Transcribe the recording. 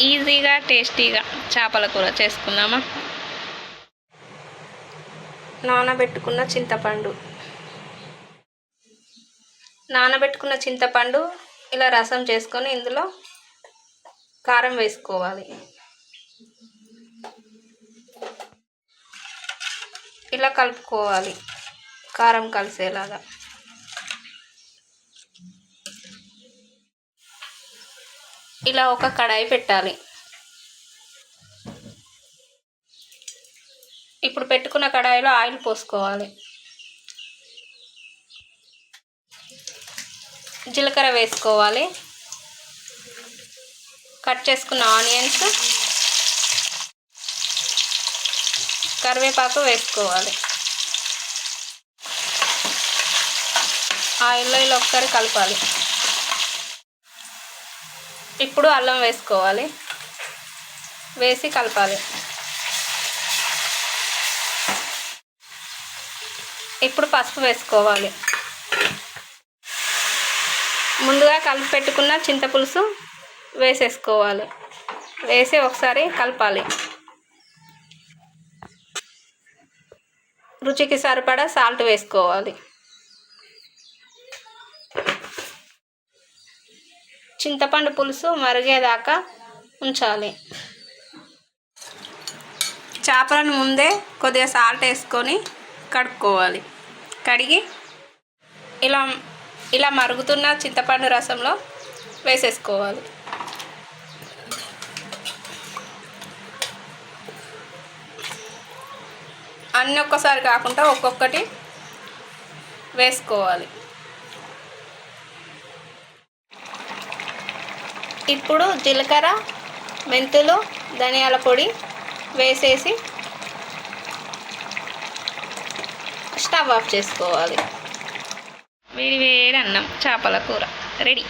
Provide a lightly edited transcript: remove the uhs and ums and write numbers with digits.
ఈజీగా టేస్టీగా చేపల కూర చేసుకుందామా. నానబెట్టుకున్న చింతపండు ఇలా రసం చేసుకొని ఇందులో కారం వేసుకోవాలి. ఇలా కలుపుకోవాలి కారం కలిసేలాగా. ఇలా ఒక కడాయి పెట్టాలి. ఇప్పుడు పెట్టుకున్న కడాయిలో ఆయిల్ పోసుకోవాలి. జీలకర్ర వేసుకోవాలి. కట్ చేసుకున్న ఆనియన్స్, కరివేపాకు వేసుకోవాలి. ఆయిల్లో ఇలా ఒకసారి కలపాలి. ఇప్పుడు అల్లం వేసుకోవాలి. వేసి కలపాలి. ఇప్పుడు పసుపు వేసుకోవాలి. ముందుగా కలిపి పెట్టుకున్న చింతపులుసు వేసేసుకోవాలి. వేసి ఒకసారి కలపాలి. రుచికి సరిపడా సాల్ట్ వేసుకోవాలి. చింతపండు పులుసు మరిగేదాకా ఉంచాలి. చేపలను ముందే కొద్దిగా సాల్ట్ వేసుకొని కడుక్కోవాలి. కడిగి ఇలా మరుగుతున్న చింతపండు రసంలో వేసేసుకోవాలి. అన్నీ ఒక్కసారి కాకుండా ఒక్కొక్కటి వేసుకోవాలి. ఇప్పుడు జీలకర్ర, మెంతులు, ధనియాల పొడి వేసేసి స్టవ్ ఆఫ్ చేసుకోవాలి. వేడి వేడి అన్నం చేపల కూర రెడీ.